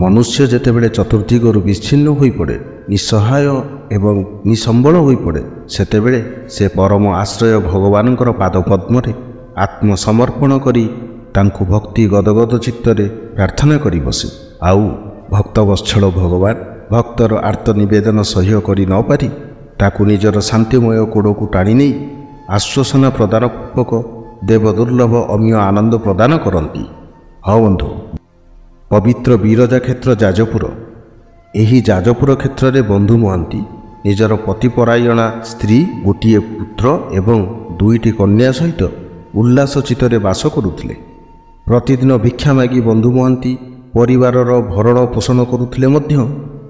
ମନୁଷ୍ୟ ଯେତେବେଳେ ଚତୁର୍ଦ୍ଦିଗରୁ ବିଚ୍ଛିନ୍ନ ହୋଇପଡ଼େ, ନିଃସହାୟ ଏବଂ ନିସମ୍ବଳ ହୋଇପଡ଼େ, ସେତେବେଳେ ସେ ପରମ ଆଶ୍ରୟ ଭଗବାନଙ୍କର ପାଦପଦ୍ମରେ ଆତ୍ମସମର୍ପଣ କରି ତାଙ୍କୁ ଭକ୍ତି ଗଦଗଦ ଚିତ୍ତରେ ପ୍ରାର୍ଥନା କରି ବସେ। ଆଉ ଭକ୍ତବତ୍ସଳ ଭଗବାନ ଭକ୍ତର ଆର୍ତ୍ତ ନିବେଦନ ସହ୍ୟ କରି ନ ପାରି ତାକୁ ନିଜର ଶାନ୍ତିମୟ କୋଡ଼କୁ ଟାଣି ନେଇ ଆଶ୍ୱାସନା ପ୍ରଦାନ ପୂର୍ବକ ଦେବଦୁର୍ଲଭ ଅମୀୟ ଆନନ୍ଦ ପ୍ରଦାନ କରନ୍ତି। ହଁ ବନ୍ଧୁ, ପବିତ୍ର ବିରଜା କ୍ଷେତ୍ର ଯାଜପୁର। ଏହି ଯାଜପୁର କ୍ଷେତ୍ରରେ ବନ୍ଧୁ ମହାନ୍ତି ନିଜର ପତିପରାୟଣା ସ୍ତ୍ରୀ, ଗୋଟିଏ ପୁତ୍ର ଏବଂ 2ଟି କନ୍ୟା ସହିତ ଉଲ୍ଲାସ ଚିତ୍ତରେ ବାସ କରୁଥିଲେ। ପ୍ରତିଦିନ ଭିକ୍ଷା ମାଗି ବନ୍ଧୁ ମହାନ୍ତି ପରିବାରର ଭରଣ ପୋଷଣ କରୁଥିଲେ ମଧ୍ୟ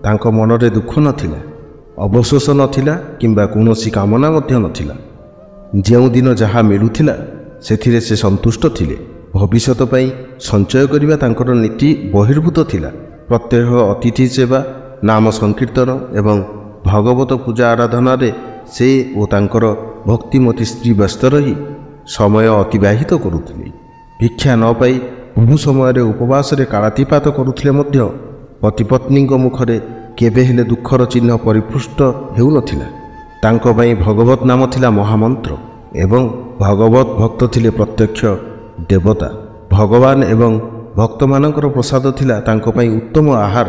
ତାଙ୍କ ମନରେ ଦୁଃଖ ନଥିଲା, ଅବଶୋଷ ନଥିଲା କିମ୍ବା କୌଣସି କାମନା ମଧ୍ୟ ନଥିଲା। ଯେଉଁଦିନ ଯାହା ମିଳୁଥିଲା ସେଥିରେ ସେ ସନ୍ତୁଷ୍ଟ ଥିଲେ। ଭବିଷ୍ୟତ ପାଇଁ ସଞ୍ଚୟ କରିବା ତାଙ୍କର ନୀତି ବହିର୍ଭୂତ ଥିଲା। ପ୍ରତ୍ୟହ ଅତିଥି ସେବା, ନାମ ସଂକୀର୍ତ୍ତନ ଏବଂ ଭଗବତ ପୂଜା ଆରାଧନାରେ ସେ ଓ ତାଙ୍କର ଭକ୍ତିମତୀ ସ୍ତ୍ରୀ ବ୍ୟସ୍ତ ରହି ସମୟ ଅତିବାହିତ କରୁଥିଲେ। ଭିକ୍ଷା ନ ପାଇ ବହୁ ସମୟରେ ଉପବାସରେ କାଳାତିପାତ କରୁଥିଲେ ମଧ୍ୟ ପତିପତ୍ନୀଙ୍କ ମୁଖରେ କେବେ ହେଲେ ଦୁଃଖର ଚିହ୍ନ ପରିପୃଷ୍ଟ ହେଉନଥିଲା। ତାଙ୍କ ପାଇଁ ଭଗବତ ନାମ ଥିଲା ମହାମନ୍ତ୍ର ଏବଂ ଭଗବତ ଭକ୍ତ ଥିଲେ ପ୍ରତ୍ୟକ୍ଷ ଦେବତା। ଭଗବାନ ଏବଂ ଭକ୍ତମାନଙ୍କର ପ୍ରସାଦ ଥିଲା ତାଙ୍କ ପାଇଁ ଉତ୍ତମ ଆହାର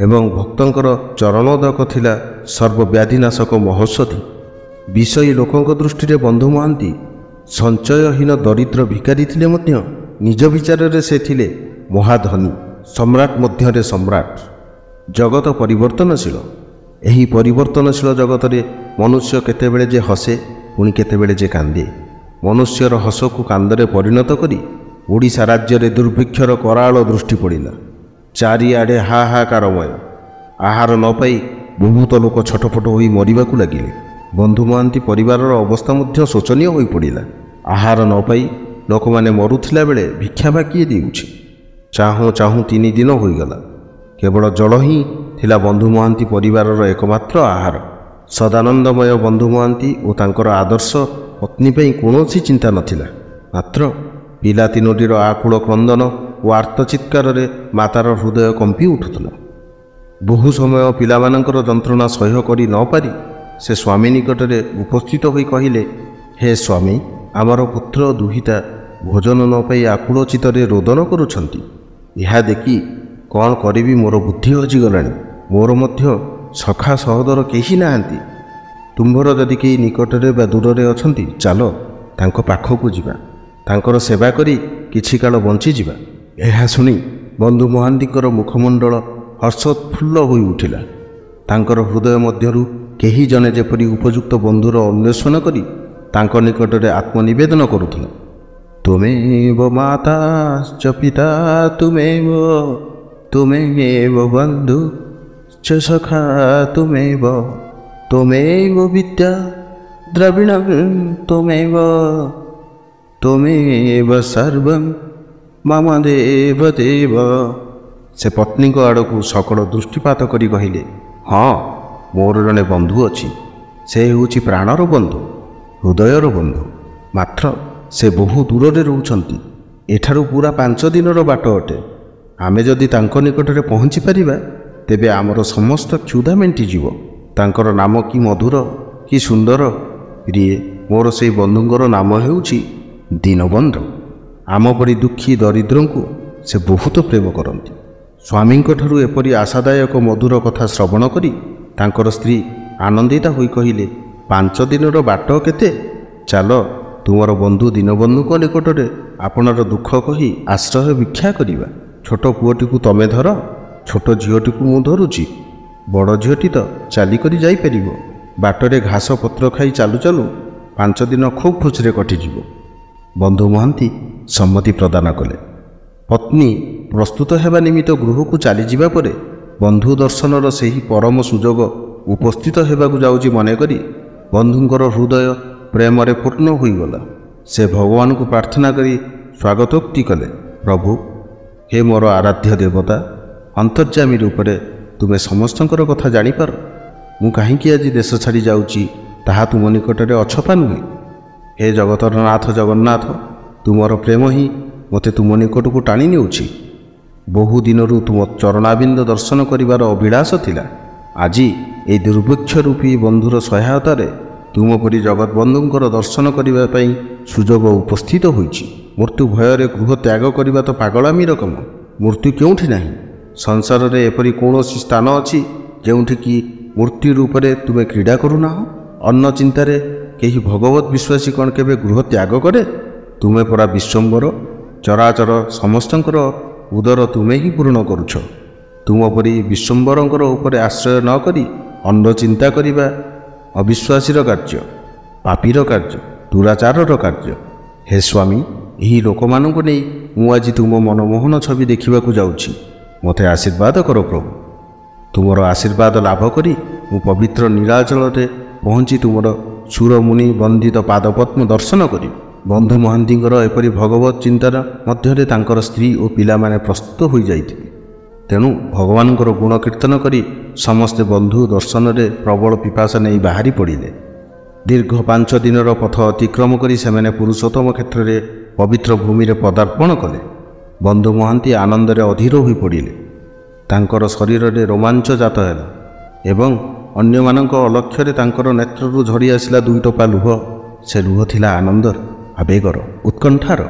ଏବଂ ଭକ୍ତଙ୍କର ଚରଣୋଦକ ଥିଲା ସର୍ବବ୍ୟାଧିନାଶକ ମହୌଷଧି। ବିଷୟୀ ଲୋକଙ୍କ ଦୃଷ୍ଟିରେ ବନ୍ଧୁ ମହାନ୍ତି ସଞ୍ଚୟହୀନ ଦରିଦ୍ର ଭିକାରୀ ଥିଲେ ମଧ୍ୟ ନିଜ ବିଚାରରେ ସେ ଥିଲେ ମହାଧନୀ, ସମ୍ରାଟ ମଧ୍ୟରେ ସମ୍ରାଟ। ଜଗତ ପରିବର୍ତ୍ତନଶୀଳ। ଏହି ପରିବର୍ତ୍ତନଶୀଳ ଜଗତରେ ମନୁଷ୍ୟ କେତେବେଳେ ଯେ ହସେ, ପୁଣି କେତେବେଳେ ଯେ କାନ୍ଦେ। ମନୁଷ୍ୟର ହସକୁ କାନ୍ଦରେ ପରିଣତ କରି ଓଡ଼ିଶା ରାଜ୍ୟରେ ଦୁର୍ଭିକ୍ଷର କରାଳ ଦୃଷ୍ଟି ପଡ଼ିଲା। ଚାରିଆଡ଼େ ହାହାକାରମୟ। ଆହାର ନ ପାଇ ବହୁତ ଲୋକ ଛଟପଟ ହୋଇ ମରିବାକୁ ଲାଗିଲେ। ବନ୍ଧୁ ମହାନ୍ତି ପରିବାରର ଅବସ୍ଥା ମଧ୍ୟ ଶୋଚନୀୟ ହୋଇପଡ଼ିଲା। ଆହାର ନ ପାଇ ଲୋକମାନେ ମରୁଥିଲା ବେଳେ ଭିକ୍ଷା ବା କିଏ ଦେଉଛି? ଚାହୁଁ ଚାହୁଁ 3 ଦିନ ହୋଇଗଲା। କେବଳ ଜଳ ହିଁ ଥିଲା ବନ୍ଧୁ ମହାନ୍ତି ପରିବାରର ଏକମାତ୍ର ଆହାର। ସଦାନନ୍ଦମୟ ବନ୍ଧୁ ମହାନ୍ତି ଓ ତାଙ୍କର ଆଦର୍ଶ ପତ୍ନୀ ପାଇଁ କୌଣସି ଚିନ୍ତା ନଥିଲା। ମାତ୍ର ପିଲା 3ଟିର ଆକୁଳ କ୍ରନ୍ଦନ ଓ ଆର୍ତ୍ତଚିତ୍କାରରେ ମାତାର ହୃଦୟ କମ୍ପି ଉଠୁଥିଲା। ବହୁ ସମୟ ପିଲାମାନଙ୍କର ଯନ୍ତ୍ରଣା ସହ୍ୟ କରି ନ ପାରି ସେ ସ୍ୱାମୀ ନିକଟରେ ଉପସ୍ଥିତ ହୋଇ କହିଲେ, ହେ ସ୍ୱାମୀ, ଆମର ପୁତ୍ର ଦୁହିତା ଭୋଜନ ନ ପାଇ ଆକୁଳ ଚିତ୍ତରେ ରୋଦନ କରୁଛନ୍ତି। ଏହା ଦେଖି କ'ଣ କରିବି, ମୋର ବୁଦ୍ଧି ହଜିଗଲାଣି। ମୋର ମଧ୍ୟ ସଖା ସହୋଦର କେହି ନାହାନ୍ତି। ତୁମ୍ଭର ଯଦି କେହି ନିକଟରେ ବା ଦୂରରେ ଅଛନ୍ତି, ଚାଲ ତାଙ୍କ ପାଖକୁ ଯିବା, ତାଙ୍କର ସେବା କରି କିଛି କାଳ ବଞ୍ଚିଯିବା। ଏହା ଶୁଣି ବନ୍ଧୁ ମହାନ୍ତିଙ୍କର ମୁଖମଣ୍ଡଳ ହର୍ଷୋତ୍ଫୁଲ୍ଲ ହୋଇ ଉଠିଲା। ତାଙ୍କର ହୃଦୟ ମଧ୍ୟରୁ କେହି ଜଣେ ଯେପରି ଉପଯୁକ୍ତ ବନ୍ଧୁର ଅନ୍ୱେଷଣ କରି ତାଙ୍କ ନିକଟରେ ଆତ୍ମନିବେଦନ କରୁଥିଲା। ତୁମେବ ମାତା ଚ ପିତା ତୁମେବ ବନ୍ଧୁ च सखा त्वमेव विद्या द्रविणं त्वमेव सर्वं मम देव देव। से पत्नी आड़क सकल दृष्टिपात करी कहले, हाँ, मोर जड़े बंधु अच्छी। से होची प्राणर बंधु, हृदयर बंधु। मात्र से बहु दूर रे रहउछंती। एठारु पूरा 5 दिनर बाट अटे। आमे जदि तांको निकटरे पहुँची परिबा तेबे आमर समस्त क्षुधा मेंटिजिव। तांकर नाम कि मधुर कि सुंदर। प्रिय, मोर से बंधुंकर नाम हेउछि दीनबंधु। आम परि दुखी दरिद्रंकु से बहुत प्रेम करती। स्वामींकठारु एपरि आशादायक मधुर कथा श्रवण करी तांकर स्त्री आनंदिता होई कहिले, 5 दिनर बाट केते? चाल तुमर बंधु दीनबंधुक निकटरे आपणर दुख कही आश्रय भिक्षा करिबा। छोट पुओटीकु तमे धर, छोट झीओटीकु मु धरुची। बड़ झीओटी तो चलिकरी जाई परिबो। बाटरे घास पत्र खाई चालू चालू 5 दिन खूब खुशीरे कटिजिव। बंधु महांती सम्मति प्रदान कले। पत्नी प्रस्तुत हेबा निमित्त गृहକୁ ଚାଲିଯିବା ପରେ बंधु दर्शनर ସେହି परम सुजोग उपस्थित हेबाकु जाउची मने करी बंधुंकर हृदय प्रेमरे पूर्ण होईगला। से भगवान को प्रार्थना करी स्वागतोक्ति कले, प्रभु, हे मोर आराध्य देवता, अंतर्जामी रूपरे तुमे समस्तंकर कथा जानिपार। मु काहींकि आज देश छाड़ी जाउची ताहा तुम निकटरे अछपा नुहे। हे जगतर नाथ जगन्नाथ, तुमर प्रेम ही मते तुम निकट को टाणी नेउछि। ବହୁ ଦିନରୁ ତୁମ ଚରଣାବିନ୍ଦ ଦର୍ଶନ କରିବାର ଅଭିଳାଷ ଥିଲା। ଆଜି ଏହି ଦୁର୍ଭିକ୍ଷ ରୂପୀ ବନ୍ଧୁର ସହାୟତାରେ ତୁମ ପରି ଜଗତବନ୍ଧୁଙ୍କର ଦର୍ଶନ କରିବା ପାଇଁ ସୁଯୋଗ ଉପସ୍ଥିତ ହୋଇଛି। ମୃତ୍ୟୁ ଭୟରେ ଗୃହ ତ୍ୟାଗ କରିବା ତ ପାଗଳାମୀର କାମ। ମୃତ୍ୟୁ କେଉଁଠି ନାହିଁ। ସଂସାରରେ ଏପରି କୌଣସି ସ୍ଥାନ ଅଛି ଯେଉଁଠିକି ମୃତ୍ୟୁ ରୂପରେ ତୁମେ କ୍ରୀଡ଼ା କରୁନାହଁ? ଅନ୍ନ ଚିନ୍ତାରେ କେହି ଭଗବତ ବିଶ୍ୱାସୀ କ'ଣ କେବେ ଗୃହ ତ୍ୟାଗ କରେ? ତୁମେ ପରା ବିଶ୍ୱମ୍ବର, ଚରାଚର ସମସ୍ତଙ୍କର ଉଦର ତୁମେ ହିଁ ପୂରଣ କରୁଛ। ତୁମ ପରି ବିଶ୍ୱମ୍ବରଙ୍କର ଉପରେ ଆଶ୍ରୟ ନ କରି ଅନ୍ନ ଚିନ୍ତା କରିବା ଅବିଶ୍ୱାସୀର କାର୍ଯ୍ୟ, ପାପୀର କାର୍ଯ୍ୟ, ଦୁରାଚାରର କାର୍ଯ୍ୟ। ହେ ସ୍ୱାମୀ, ଏହି ଲୋକମାନଙ୍କୁ ନେଇ ମୁଁ ଆଜି ତୁମ ମନମୋହନ ଛବି ଦେଖିବାକୁ ଯାଉଛି। ମୋତେ ଆଶୀର୍ବାଦ କର ପ୍ରଭୁ। ତୁମର ଆଶୀର୍ବାଦ ଲାଭ କରି ମୁଁ ପବିତ୍ର ନୀଳାଚଳରେ ପହଞ୍ଚି ତୁମର ସୁରମୁନି ବନ୍ଦିତ ପାଦପଦ୍ମ ଦର୍ଶନ କରିବି। ବନ୍ଧୁ ମହାନ୍ତିଙ୍କର ଏପରି ଭଗବତ ଚିନ୍ତାର ମଧ୍ୟରେ ତାଙ୍କର ସ୍ତ୍ରୀ ଓ ପିଲାମାନେ ପ୍ରସ୍ତୁତ ହୋଇଯାଇଥିଲେ। ତେଣୁ ଭଗବାନଙ୍କର ଗୁଣ କୀର୍ତ୍ତନ କରି ସମସ୍ତେ ବନ୍ଧୁ ଦର୍ଶନରେ ପ୍ରବଳ ପିପାସା ନେଇ ବାହାରି ପଡ଼ିଲେ। ଦୀର୍ଘ 5 ଦିନର ପଥ ଅତିକ୍ରମ କରି ସେମାନେ ପୁରୁଷୋତ୍ତମ କ୍ଷେତ୍ରରେ ପବିତ୍ର ଭୂମିରେ ପଦାର୍ପଣ କଲେ। ବନ୍ଧୁ ମହାନ୍ତି ଆନନ୍ଦରେ ଅଧୀର ହୋଇପଡ଼ିଲେ। ତାଙ୍କର ଶରୀରରେ ରୋମାଞ୍ଚ ଜାତ ହେଲା ଏବଂ ଅନ୍ୟମାନଙ୍କ ଅଲକ୍ଷ୍ୟରେ ତାଙ୍କର ନେତ୍ରରୁ ଝରି ଆସିଲା 2 ଟୋପା ଲୁହ। ସେ ଲୁହ ଥିଲା ଆନନ୍ଦର, ଆବେଗର, ଉତ୍କଣ୍ଠାର।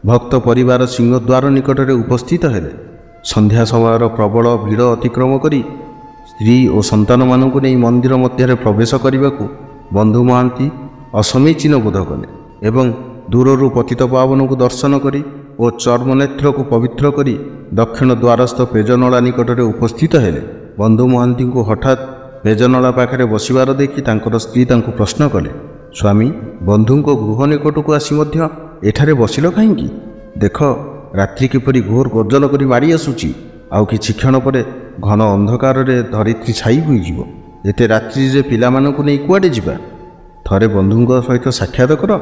ଭକ୍ତ ପରିବାର ସିଂହଦ୍ୱାର ନିକଟରେ ଉପସ୍ଥିତ ହେଲେ। ସନ୍ଧ୍ୟା ସମୟର ପ୍ରବଳ ଭିଡ଼ ଅତିକ୍ରମ କରି ସ୍ତ୍ରୀ ଓ ସନ୍ତାନମାନଙ୍କୁ ନେଇ ମନ୍ଦିର ମଧ୍ୟରେ ପ୍ରବେଶ କରିବାକୁ ବନ୍ଧୁ ମହାନ୍ତି ଅସମୀଚୀନ ବୋଧ କଲେ ଏବଂ ଦୂରରୁ ପତିତପାବନଙ୍କୁ ଦର୍ଶନ କରି ଓ ଚର୍ମନେତ୍ରକୁ ପବିତ୍ର କରି ଦକ୍ଷିଣ ଦ୍ୱାରସ୍ଥ ପେଜନଳା ନିକଟରେ ଉପସ୍ଥିତ ହେଲେ। ବନ୍ଧୁ ମହାନ୍ତିଙ୍କୁ ହଠାତ୍ ପେଜନଳା ପାଖରେ ବସିବାର ଦେଖି ତାଙ୍କର ସ୍ତ୍ରୀ ତାଙ୍କୁ ପ୍ରଶ୍ନ କଲେ, ସ୍ୱାମୀ, ବନ୍ଧୁଙ୍କ ଗୃହ ନିକଟକୁ ଆସି ମଧ୍ୟ ଏଠାରେ ବସିଲ କାହିଁକି? ଦେଖ, ରାତ୍ରି କିପରି ଘୋର ଗର୍ଜନ କରି ମାଡ଼ି ଆସୁଛି। ଆଉ କିଛି କ୍ଷଣ ପରେ ଘନ ଅନ୍ଧକାରରେ ଧରିତ୍ରୀ ଛାଇ ହୋଇଯିବ। ଏତେ ରାତ୍ରିରେ ପିଲାମାନଙ୍କୁ ନେଇ କୁଆଡ଼େ ଯିବା? ଥରେ ବନ୍ଧୁଙ୍କ ସହିତ ସାକ୍ଷାତ କର।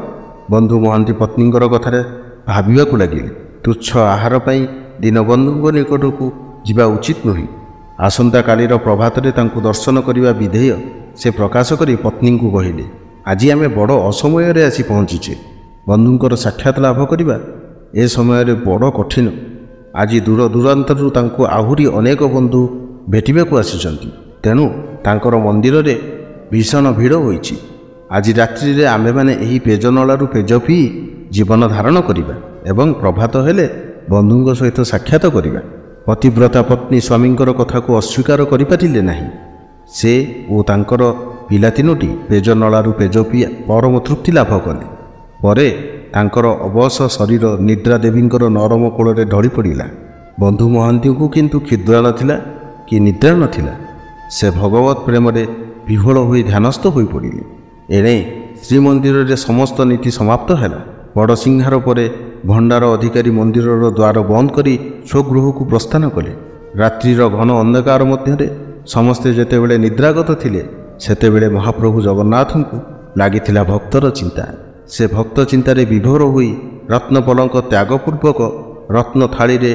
ବନ୍ଧୁ ମହାନ୍ତି ପତ୍ନୀଙ୍କର କଥାରେ ଭାବିବାକୁ ଲାଗିଲେ। ତୁଚ୍ଛ ଆହାର ପାଇଁ ଦୀନବନ୍ଧୁଙ୍କ ନିକଟକୁ ଯିବା ଉଚିତ ନୁହେଁ। ଆସନ୍ତାକାଲିର ପ୍ରଭାତରେ ତାଙ୍କୁ ଦର୍ଶନ କରିବା ବିଧେୟ ସେ ପ୍ରକାଶ କରି ପତ୍ନୀଙ୍କୁ କହିଲେ, ଆଜି ଆମେ ବଡ଼ ଅସମୟରେ ଆସି ପହଞ୍ଚିଛେ। ବନ୍ଧୁଙ୍କର ସାକ୍ଷାତ ଲାଭ କରିବା ଏ ସମୟରେ ବଡ଼ କଠିନ। ଆଜି ଦୂର ଦୂରାନ୍ତରରୁ ତାଙ୍କୁ ଆହୁରି ଅନେକ ବନ୍ଧୁ ଭେଟିବାକୁ ଆସିଛନ୍ତି। ତେଣୁ ତାଙ୍କର ମନ୍ଦିରରେ ଭୀଷଣ ଭିଡ଼ ହୋଇଛି। ଆଜି ରାତ୍ରିରେ ଆମ୍ଭେମାନେ ଏହି ପେଜନଳାରୁ ପେଜ ପିଇ ଜୀବନ ଧାରଣ କରିବା ଏବଂ ପ୍ରଭାତ ହେଲେ ବନ୍ଧୁଙ୍କ ସହିତ ସାକ୍ଷାତ କରିବା। ପତିବ୍ରତା ପତ୍ନୀ ସ୍ୱାମୀଙ୍କର କଥାକୁ ଅସ୍ୱୀକାର କରିପାରିଲେ ନାହିଁ। ସେ ଓ ତାଙ୍କର ପିଲା 3ଟି ପେଜନଳାରୁ ପେଜ ପିଇ ପରମ ତୃପ୍ତି ଲାଭ କଲେ। ପରେ ତାଙ୍କର ଅବଶ ଶରୀର ନିଦ୍ରା ଦେବୀଙ୍କର ନରମ କୋଳରେ ଢଳି ପଡ଼ିଲା। ବନ୍ଧୁ ମହାନ୍ତିଙ୍କୁ କିନ୍ତୁ କ୍ଷୁଦ୍ର ନଥିଲା କି ନିଦ୍ରା ନଥିଲା। ସେ ଭଗବତ ପ୍ରେମରେ ବିହ୍ୱଳ ହୋଇ ଧ୍ୟାନସ୍ଥ ହୋଇପଡ଼ିଲେ। ଏଣେ ଶ୍ରୀମନ୍ଦିରରେ ସମସ୍ତ ନୀତି ସମାପ୍ତ ହେଲା। ବଡ଼ସିଂହାର ପରେ ଭଣ୍ଡାର ଅଧିକାରୀ ମନ୍ଦିରର ଦ୍ୱାର ବନ୍ଦ କରି ସ୍ୱଗୃହକୁ ପ୍ରସ୍ଥାନ କଲେ। ରାତ୍ରିର ଘନ ଅନ୍ଧକାର ମଧ୍ୟରେ ସମସ୍ତେ ଯେତେବେଳେ ନିଦ୍ରାଗତ ଥିଲେ, ସେତେବେଳେ ମହାପ୍ରଭୁ ଜଗନ୍ନାଥଙ୍କୁ ଲାଗିଥିଲା ଭକ୍ତର ଚିନ୍ତା। ସେ ଭକ୍ତ ଚିନ୍ତାରେ ବିଭୋର ହୋଇ ରତ୍ନପଲଙ୍କ ତ୍ୟାଗପୂର୍ବକ ରତ୍ନ ଥାଳିରେ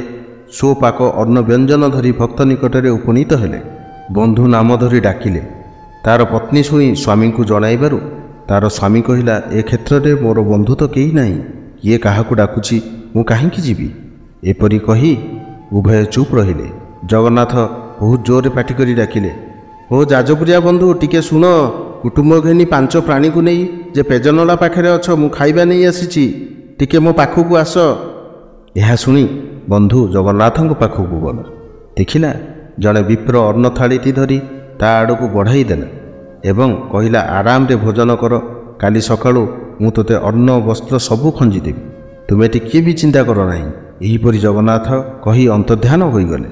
ସ୍ୱପାକ ଅନ୍ନ ବ୍ୟଞ୍ଜନ ଧରି ଭକ୍ତ ନିକଟରେ ଉପନୀତ ହେଲେ। ବନ୍ଧୁ ନାମ ଧରି ଡାକିଲେ। ତାର ପତ୍ନୀ ଶୁଣି ସ୍ୱାମୀଙ୍କୁ ଜଣାଇବାରୁ ତାର ସ୍ୱାମୀ କହିଲା, ଏ କ୍ଷେତ୍ରରେ ମୋର ବନ୍ଧୁ ତ କେହି ନାହିଁ। କିଏ କାହାକୁ ଡାକୁଛି, ମୁଁ କାହିଁକି ଯିବି? ଏପରି କହି ଉଭୟ ଚୁପ୍ ରହିଲେ। ଜଗନ୍ନାଥ ବହୁତ ଜୋରରେ ପାଟି କରି ଡାକିଲେ, ଓ ଯାଜପୁରିଆ ବନ୍ଧୁ, ଟିକେ ଶୁଣ। କୁଟୁମ୍ବ ଘେନି 5 ପ୍ରାଣୀକୁ ନେଇ ଯେ ପେଜନଳା ପାଖରେ ଅଛ, ମୁଁ ଖାଇବା ନେଇ ଆସିଛି। ଟିକେ ମୋ ପାଖକୁ ଆସ। ଏହା ଶୁଣି ବନ୍ଧୁ ଜଗନ୍ନାଥଙ୍କ ପାଖକୁ ଗଲା। ଦେଖିଲା ଜଣେ ବିପ୍ର ଅନ୍ନ ଥାଳିଟି ଧରି ତା ଆଡ଼କୁ ବଢ଼ାଇ ଦେଲା ଏବଂ କହିଲା, ଆରାମରେ ଭୋଜନ କର। କାଲି ସକାଳୁ ମୁଁ ତୋତେ ଅନ୍ନ ବସ୍ତ୍ର ସବୁ ଖଞ୍ଜିଦେବି। ତୁମେ ଟିକିଏ ବି ଚିନ୍ତା କର ନାହିଁ। ଏହିପରି ଜଗନ୍ନାଥ କହି ଅନ୍ତର୍ଧ୍ୟାନ ହୋଇଗଲେ।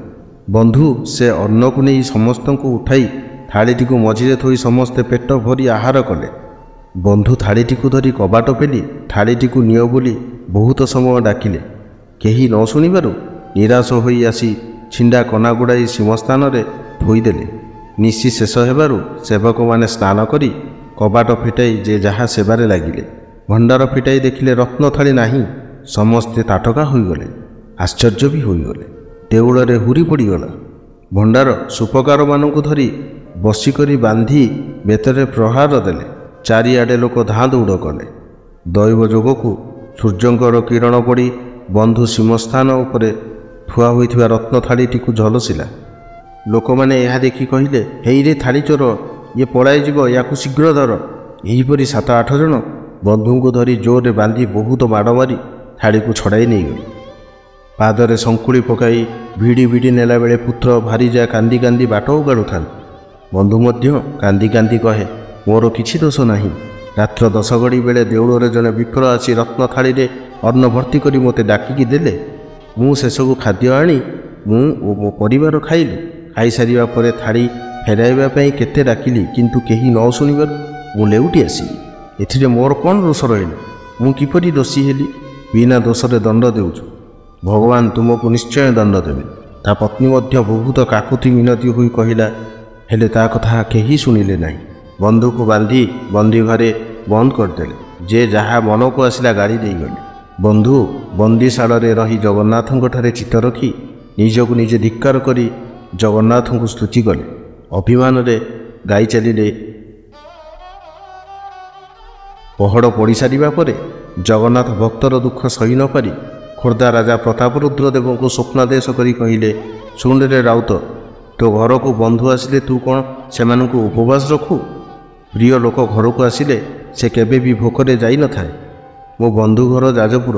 ବନ୍ଧୁ ସେ ଅନ୍ନକୁ ନେଇ ସମସ୍ତଙ୍କୁ ଉଠାଇ ଥାଳିଟିକୁ ମଝିରେ ଥୋଇ ସମସ୍ତେ ପେଟ ଭରି ଆହାର କଲେ। ବନ୍ଧୁ ଥାଳିଟିକୁ ଧରି କବାଟ ପେଲି ଥାଳିଟିକୁ ନିଅ ବୋଲି ବହୁତ ସମୟ ଡାକିଲେ। କେହି ନ ଶୁଣିବାରୁ ନିରାଶ ହୋଇ ଆସି ଛିଣ୍ଡା କନା ଗୁଡ଼ାଇ ସିଂହସ୍ଥାନରେ ଥୋଇଦେଲେ। ନିଶି ଶେଷ ହେବାରୁ ସେବକମାନେ ସ୍ନାନ କରି କବାଟ ଫିଟାଇ ଯେ ଯାହା ସେବାରେ ଲାଗିଲେ। ଭଣ୍ଡାର ଫିଟାଇ ଦେଖିଲେ ରତ୍ନ ଥାଳି ନାହିଁ। ସମସ୍ତେ ତାଟକା ହୋଇଗଲେ, ଆଶ୍ଚର୍ଯ୍ୟ ବି ହୋଇଗଲେ। ଦେଉଳରେ ହୁରି ପଡ଼ିଗଲା। ଭଣ୍ଡାର ସୁପକାରମାନଙ୍କୁ ଧରି ବସିକରି ବାନ୍ଧି ବେତରେ ପ୍ରହାର ଦେଲେ। ଚାରିଆଡ଼େ ଲୋକ ଧାଁ ଦୌଡ଼ କଲେ। ଦୈବ ଯୋଗକୁ ସୂର୍ଯ୍ୟଙ୍କର କିରଣ ପଡ଼ି ବନ୍ଧୁ ସିଂହସ୍ଥାନ ଉପରେ ଥୁଆ ହୋଇଥିବା ରତ୍ନ ଥାଳିଟିକୁ ଝଲସିଲା। ଲୋକମାନେ ଏହା ଦେଖି କହିଲେ, ହେଇରେ ଥାଳି ଚୋର, ଇଏ ପଳାଇଯିବ, ୟାକୁ ଶୀଘ୍ର ଧର। ଏହିପରି 7-8 ଜଣ ବନ୍ଧୁଙ୍କୁ ଧରି ଜୋରରେ ବାନ୍ଧି ବହୁତ ମାଡ଼ ମାରି ଥାଳିକୁ ଛଡ଼ାଇ ନେଇଗଲେ। ପାଦରେ ଶଙ୍କୁଳି ପକାଇ ଭିଡ଼ି ଭିଡ଼ି ନେଲାବେଳେ ପୁତ୍ର ଭାରିଜା କାନ୍ଦି କାନ୍ଦି ବାଟ ଓଗାଳୁଥାନ୍ତି। ବନ୍ଧୁ ମଧ୍ୟ କାନ୍ଦି କାନ୍ଦି କହେ, ମୋର କିଛି ଦୋଷ ନାହିଁ। ରାତ୍ର 10 ଘଡ଼ି ବେଳେ ଦେଉଳରେ ଜଣେ ବିପ୍ର ଆସି ରତ୍ନ ଥାଳିରେ ଅନ୍ନ ଭର୍ତ୍ତି କରି ମୋତେ ଡାକିକି ଦେଲେ। ମୁଁ ସେସବୁ ଖାଦ୍ୟ ଆଣି ମୁଁ ଓ ମୋ ପରିବାର ଖାଇଲୁ। ଖାଇସାରିବା ପରେ ଥାଳି ଫେରାଇବା ପାଇଁ କେତେ ଡାକିଲି, କିନ୍ତୁ କେହି ନ ଶୁଣିବାରୁ ମୁଁ ଲେଉଟି ଆସିଲି। ଏଥିରେ ମୋର କ'ଣ ଦୋଷ ରହିଲା? ମୁଁ କିପରି ଦୋଷୀ ହେଲି? ବିନା ଦୋଷରେ ଦଣ୍ଡ ଦେଉଛୁ। ଭଗବାନ ତୁମକୁ ନିଶ୍ଚୟ ଦଣ୍ଡ ଦେବେ। ତା ପତ୍ନୀ ମଧ୍ୟ ବହୁତ କାକୁତି ମିନତି ହୋଇ କହିଲା, ହେଲେ ତା କଥା କେହି ଶୁଣିଲେ ନାହିଁ। ବନ୍ଧୁକୁ ବାନ୍ଧି ବନ୍ଦୀ ଘରେ ବନ୍ଦ କରିଦେଲେ। ଯେ ଯାହା ମନକୁ ଆସିଲା ଗାଳି ଦେଇଗଲେ। ବନ୍ଧୁ ବନ୍ଦୀଶାଳରେ ରହି ଜଗନ୍ନାଥଙ୍କଠାରେ ଚିତ୍ତ ରଖି ନିଜକୁ ନିଜେ ଧିକ୍କାର କରି ଜଗନ୍ନାଥଙ୍କୁ ସ୍ତୁତି କଲେ। ଅଭିମାନରେ ଗାଇ ଚାଲିଲେ। ପହଡ଼ ପଡ଼ିସାରିବା ପରେ ଜଗନ୍ନାଥ ଭକ୍ତର ଦୁଃଖ ସହି ନ ପାରି ଖୋର୍ଦ୍ଧା ରାଜା ପ୍ରତାପରୁଦ୍ର ଦେବଙ୍କୁ ସ୍ୱପ୍ନାଦେଶ କରି କହିଲେ, ଶୁଣରେ ରାଉତ, ତୋ ଘରକୁ ବନ୍ଧୁ ଆସିଲେ ତୁ କ'ଣ ସେମାନଙ୍କୁ ଉପବାସ ରଖୁ? ପ୍ରିୟ ଲୋକ ଘରକୁ ଆସିଲେ ସେ କେବେ ବି ଭୋକରେ ଯାଇନଥାଏ। ମୋ ବନ୍ଧୁ ଘର ଯାଜପୁର।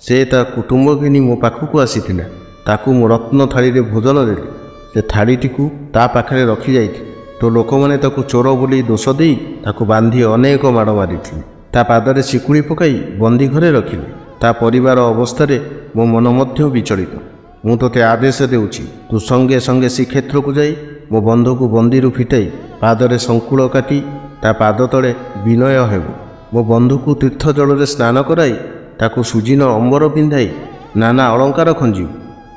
ସେ ତା କୁଟୁମ୍ବ ଘେନି ମୋ ପାଖକୁ ଆସିଥିଲା। ତାକୁ ମୁଁ ରତ୍ନ ଥାଳିରେ ଭୋଜନ ଦେଲି। ସେ ଥାଳିଟିକୁ ତା ପାଖରେ ରଖିଯାଇଥିଲି। ତୋ ଲୋକମାନେ ତାକୁ ଚୋର ବୋଲି ଦୋଷ ଦେଇ ତାକୁ ବାନ୍ଧି ଅନେକ ମାଡ଼ ମାରିଥିଲେ। ତା ପାଦରେ ଶିକୁଳି ପକାଇ ବନ୍ଦୀ ଘରେ ରଖିଲେ। ତା ପରିବାର ଅବସ୍ଥାରେ ମୋ ମନ ମଧ୍ୟ ବିଚଳିତ। ମୁଁ ତୋତେ ଆଦେଶ ଦେଉଛି, ତୁ ସଙ୍ଗେ ସଙ୍ଗେ ଶ୍ରୀକ୍ଷେତ୍ରକୁ ଯାଇ ମୋ ବନ୍ଧୁକୁ ବନ୍ଦୀରୁ ଫିଟାଇ ପାଦରେ ଶଙ୍କୁଳ କାଟି ତା ପାଦ ତଳେ ବିନୟ ହେବୁ। ମୋ ବନ୍ଧୁକୁ ତୀର୍ଥ ଜଳରେ ସ୍ନାନ କରାଇ ତାକୁ ସୁଜିନ ଅମ୍ବର ପିନ୍ଧାଇ ନାନା ଅଳଙ୍କାର ଖଞ୍ଜିବୁ।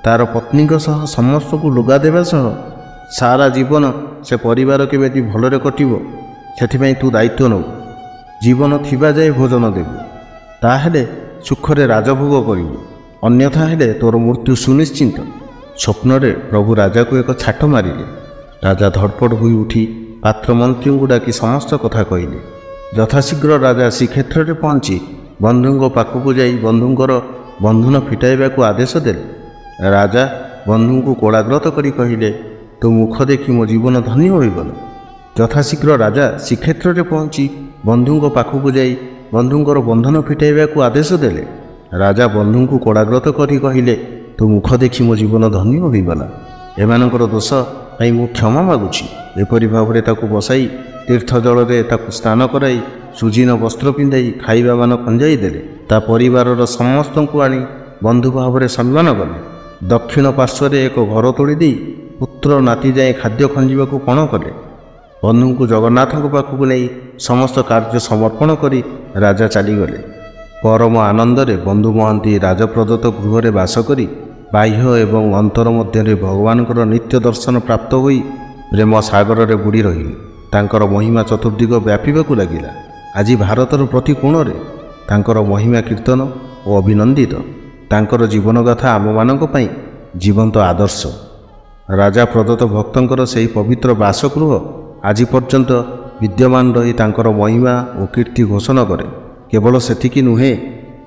ତାର ପତ୍ନୀଙ୍କ ସହ ସମସ୍ତଙ୍କୁ ଲୁଗା ଦେବା ସହ ସାରା ଜୀବନ ସେ ପରିବାର କେମିତି ଭଲରେ କଟିବ ସେଥିପାଇଁ ତୁ ଦାୟିତ୍ୱ ନେବୁ। ଜୀବନ ଥିବା ଯାଏ ଭୋଜନ ଦେବୁ, ତାହେଲେ ସୁଖରେ ରାଜଭୋଗ କରିବୁ। ଅନ୍ୟଥା ହେଲେ ତୋର ମୃତ୍ୟୁ ସୁନିଶ୍ଚିତ। ସ୍ୱପ୍ନରେ ପ୍ରଭୁ ରାଜାକୁ ଏକ ଛାଟ ମାରିଲେ। ରାଜା ଧଡ଼ପଡ଼ ହୋଇ ଉଠି ପାତ୍ରମନ୍ତ୍ରୀଙ୍କୁ ଡାକି ସମସ୍ତ କଥା କହିଲେ। ଯଥାଶୀଘ୍ର ରାଜା ଶ୍ରୀକ୍ଷେତ୍ରରେ ପହଞ୍ଚି ବନ୍ଧୁଙ୍କ ପାଖକୁ ଯାଇ ବନ୍ଧୁଙ୍କର ବନ୍ଧନ ଫିଟାଇବାକୁ ଆଦେଶ ଦେଲେ। ରାଜା ବନ୍ଧୁଙ୍କୁ କୋଳାଗ୍ରତ କରି କହିଲେ, ତୋ ମୁଖ ଦେଖି ମୋ ଜୀବନ ଧନ୍ୟ ହୋଇଗଲା। ଯଥାଶୀଘ୍ର ରାଜା ଶ୍ରୀକ୍ଷେତ୍ରରେ ପହଞ୍ଚି ବନ୍ଧୁଙ୍କ ପାଖକୁ ଯାଇ ବନ୍ଧୁଙ୍କର ବନ୍ଧନ ଫିଟାଇବାକୁ ଆଦେଶ ଦେଲେ। ରାଜା ବନ୍ଧୁଙ୍କୁ କୋଳାଗ୍ରତ କରି କହିଲେ, ତୋ ମୁଖ ଦେଖି ମୋ ଜୀବନ ଧନ୍ୟ ହୋଇଗଲା। ଏମାନଙ୍କର ଦୋଷ ପାଇଁ ମୁଁ କ୍ଷମା ମାଗୁଛି। ଏପରି ଭାବରେ ତାକୁ ବସାଇ ତୀର୍ଥ ଜଳରେ ତାକୁ ସ୍ନାନ କରାଇ ସୁଜିନ ବସ୍ତ୍ର ପିନ୍ଧାଇ ଖାଇବା ମାନ ଖଞ୍ଜାଇ ଦେଲେ। ତା ପରିବାରର ସମସ୍ତଙ୍କୁ ଆଣି ବନ୍ଧୁ ଭାବରେ ସମ୍ମାନ କଲେ। ଦକ୍ଷିଣ ପାର୍ଶ୍ୱରେ ଏକ ଘର ତୋଳି ଦେଇ ପୁତ୍ର ନାତି ଯାଏ ଖାଦ୍ୟ ଖଞ୍ଜିବାକୁ ପଣ କଲେ। ବନ୍ଧୁଙ୍କୁ ଜଗନ୍ନାଥଙ୍କ ପାଖକୁ ନେଇ ସମସ୍ତ କାର୍ଯ୍ୟ ସମର୍ପଣ କରି ରାଜା ଚାଲିଗଲେ। ପରମ ଆନନ୍ଦରେ ବନ୍ଧୁ ମହାନ୍ତି ରାଜପ୍ରଦତ୍ତ ଗୃହରେ ବାସ କରି ବାହ୍ୟ ଏବଂ ଅନ୍ତର ମଧ୍ୟରେ ଭଗବାନଙ୍କର ନିତ୍ୟ ଦର୍ଶନ ପ୍ରାପ୍ତ ହୋଇ ପ୍ରେମ ସାଗରରେ ବୁଡ଼ି ରହିଲେ। ତାଙ୍କର ମହିମା ଚତୁର୍ଦିଗ ବ୍ୟାପିବାକୁ ଲାଗିଲା। ଆଜି ଭାରତର ପ୍ରତି କୋଣରେ ତାଙ୍କର ମହିମା କୀର୍ତ୍ତନ ଓ ଅଭିନନ୍ଦିତ। ତାଙ୍କର ଜୀବନଗାଥା ଆମମାନଙ୍କ ପାଇଁ ଜୀବନ୍ତ ଆଦର୍ଶ। ରାଜା ପ୍ରଦତ୍ତ ଭକ୍ତଙ୍କର ସେହି ପବିତ୍ର ବାସଗୃହ ଆଜି ପର୍ଯ୍ୟନ୍ତ ବିଦ୍ୟମାନ ରହି ତାଙ୍କର ମହିମା ଓ କୀର୍ତ୍ତି ଘୋଷଣା କରେ। କେବଳ ସେତିକି ନୁହେଁ,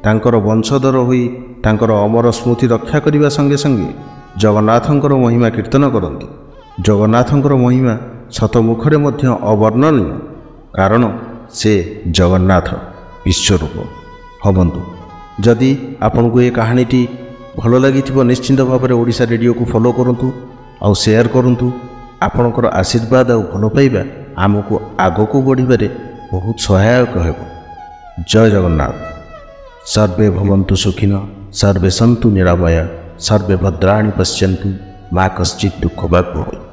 ତାଙ୍କର ବଂଶଧର ହୋଇ ତାଙ୍କର ଅମର ସ୍ମୃତି ରକ୍ଷା କରିବା ସଙ୍ଗେ ସଙ୍ଗେ ଜଗନ୍ନାଥଙ୍କର ମହିମା କୀର୍ତ୍ତନ କରନ୍ତି। ଜଗନ୍ନାଥଙ୍କର ମହିମା ଶତମୁଖରେ ମଧ୍ୟ ଅବର୍ଣ୍ଣନୀୟ, କାରଣ ସେ ଜଗନ୍ନାଥ ବିଶ୍ୱରୂପ। ହଁ ବନ୍ଧୁ, ଯଦି ଆପଣଙ୍କୁ ଏ କାହାଣୀଟି ଭଲ ଲାଗିଥିବ ନିଶ୍ଚିନ୍ତ ଭାବରେ ଓଡ଼ିଶା ରେଡ଼ିଓକୁ ଫଲୋ କରନ୍ତୁ ଆଉ ସେୟାର କରନ୍ତୁ। ଆପଣଙ୍କର ଆଶୀର୍ବାଦ ଆଉ ଭଲ ପାଇବା ଆମକୁ ଆଗକୁ ବଢ଼ିବାରେ ବହୁତ ସହାୟକ ହେବ। ଜୟ ଜଗନ୍ନାଥ। ସର୍ବେ ଭବନ୍ତୁ ସୁଖିନଃ, ସର୍ବେ ସନ୍ତୁ ନିରାମୟା, ସର୍ବେ ଭଦ୍ରାଣି ପଶ୍ୟନ୍ତୁ, ମା କଶ୍ଚିତ୍ ଦୁଃଖ ଭାଗ୍ୟ।